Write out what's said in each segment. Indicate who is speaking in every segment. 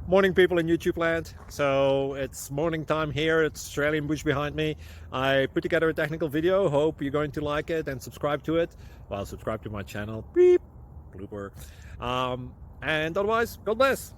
Speaker 1: Morning, people in YouTube land. So it's morning time here. It's Australian bush behind me. I put together a technical video. Hope you're going to like it and subscribe to it. Well, subscribe to my channel. Beep. Blooper. And otherwise, God bless.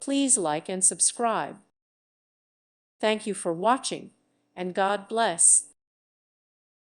Speaker 2: Please like and subscribe. Thank you for watching, and God bless.